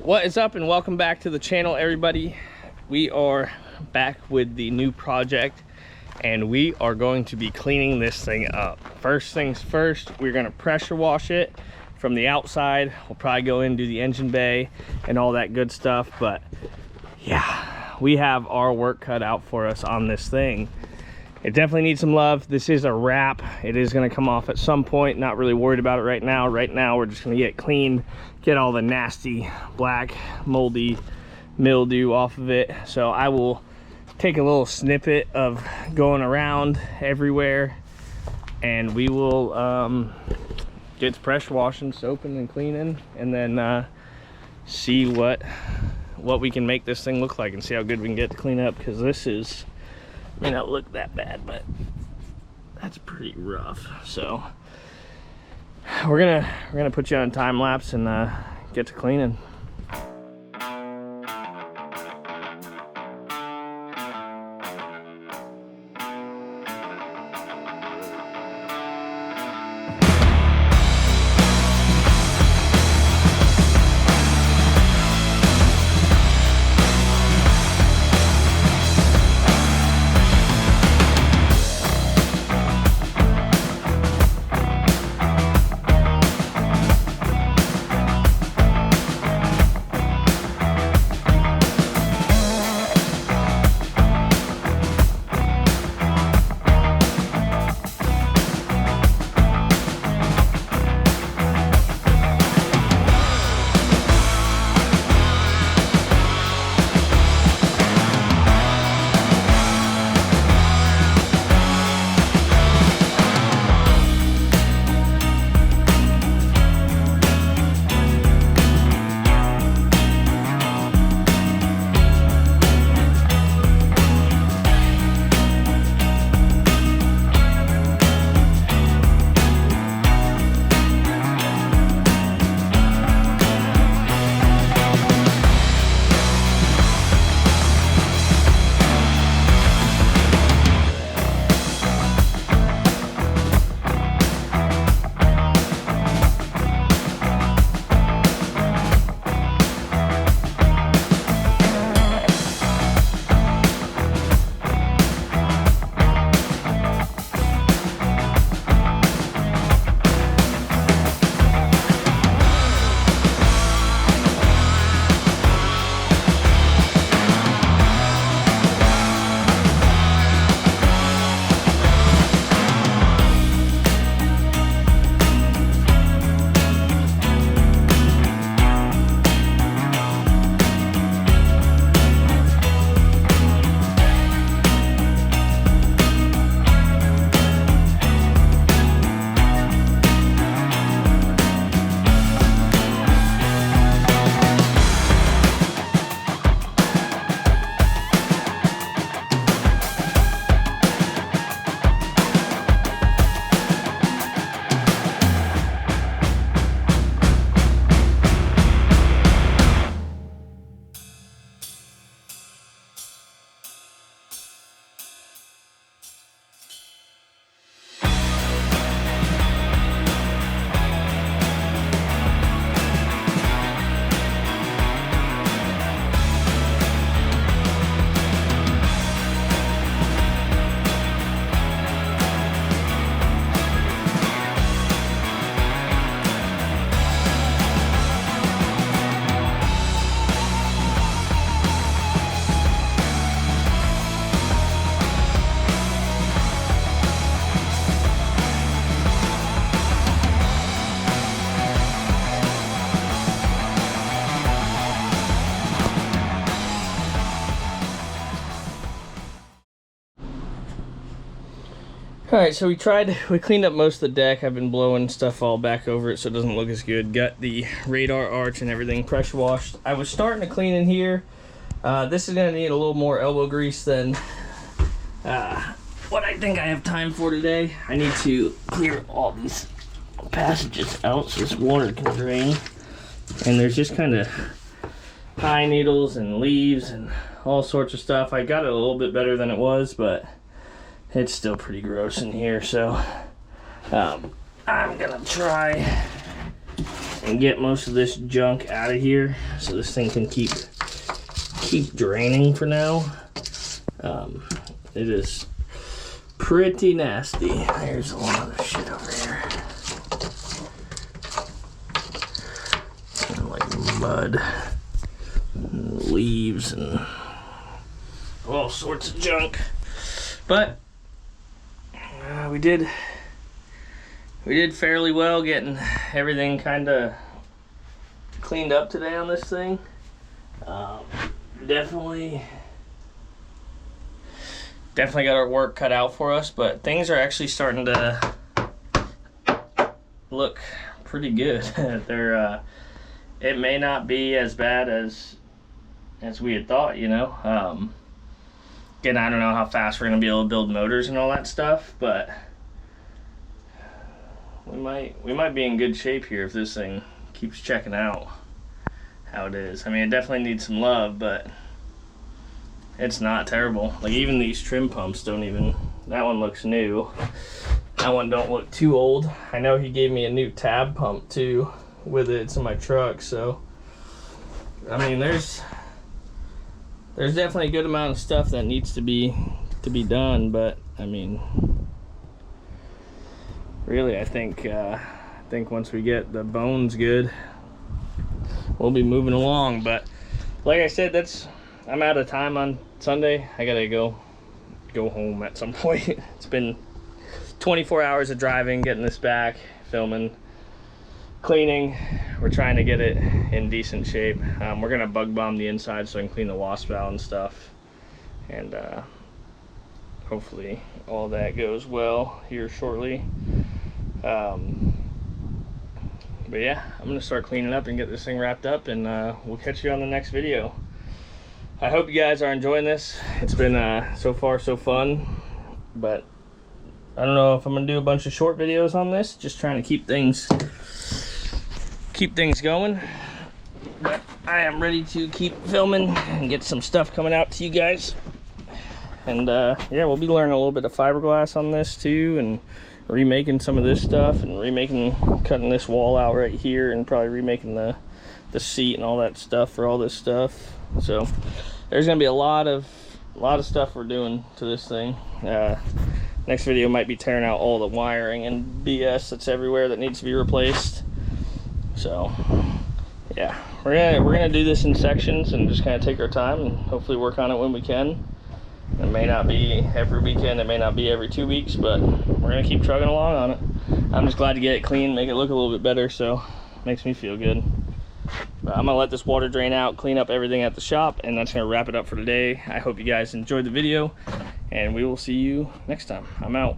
What is up, and welcome back to the channel, everybody. We are back with the new project, and we are going to be cleaning this thing up. First things first, we're going to pressure wash it from the outside. We'll probably go in and do the engine bay and all that good stuff, but yeah, we have our work cut out for us on this thing. It definitely needs some love. This is a wrap. It is going to come off at some point. Not really worried about it right now. Right now, we're just going to get it clean, get all the nasty, black, moldy mildew off of it. So I will take a little snippet of going around everywhere, and we will get to pressure washing, soaping, and cleaning, and then see what we can make this thing look like and see how good we can get to clean up, because this is, may not look that bad, but that's pretty rough. So we're gonna put you on time lapse and get to cleaning. Alright, so we cleaned up most of the deck. I've been blowing stuff all back over it so it doesn't look as good. Got the radar arch and everything pressure washed. I was starting to clean in here. This is going to need a little more elbow grease than what I think I have time for today. I need to clear all these passages out so this water can drain. And there's just kind of pine needles and leaves and all sorts of stuff. I got it a little bit better than it was, but it's still pretty gross in here, so I'm gonna try and get most of this junk out of here so this thing can keep draining for now. It is pretty nasty. There's a lot of shit over here. Like mud, and leaves, and all sorts of junk. But we did fairly well getting everything kind of cleaned up today on this thing. Definitely got our work cut out for us, but things are actually starting to look pretty good. They're it may not be as bad as we had thought, you know. Again, I don't know how fast we're gonna be able to build motors and all that stuff, but we might be in good shape here if this thing keeps checking out how it is. I mean, it definitely needs some love, but it's not terrible. Like, even these trim pumps don't even, that one looks new. That one don't look too old. I know he gave me a new tab pump too with it. It's in my truck, so I mean, there's definitely a good amount of stuff that needs to be done, but I mean, really, I think once we get the bones good, we'll be moving along. But like I said, I'm out of time on Sunday. I gotta go home at some point. It's been 24 hours of driving, getting this back, filming, cleaning. We're trying to get it in decent shape. We're gonna bug bomb the inside so I can clean the wasp valve and stuff, and hopefully all that goes well here shortly. But yeah, I'm gonna start cleaning up and get this thing wrapped up, and we'll catch you on the next video. I hope you guys are enjoying this. It's been so far so fun, but I don't know if I'm gonna do a bunch of short videos on this, just trying to keep things going. But I am ready to keep filming and get some stuff coming out to you guys. And yeah, we'll be learning a little bit of fiberglass on this too, and remaking some of this stuff, and cutting this wall out right here, and probably remaking the seat and all that stuff for all this stuff. So there's gonna be a lot of stuff we're doing to this thing. Next video might be tearing out all the wiring and BS that's everywhere that needs to be replaced. So yeah, we're gonna do this in sections and just kind of take our time and hopefully work on it when we can. It may not be every weekend, it may not be every 2 weeks, but we're gonna keep trucking along on it. I'm just glad to get it clean, make it look a little bit better, so it makes me feel good. But I'm gonna let this water drain out, clean up everything at the shop, and that's gonna wrap it up for today. I hope you guys enjoyed the video, and we will see you next time. I'm out.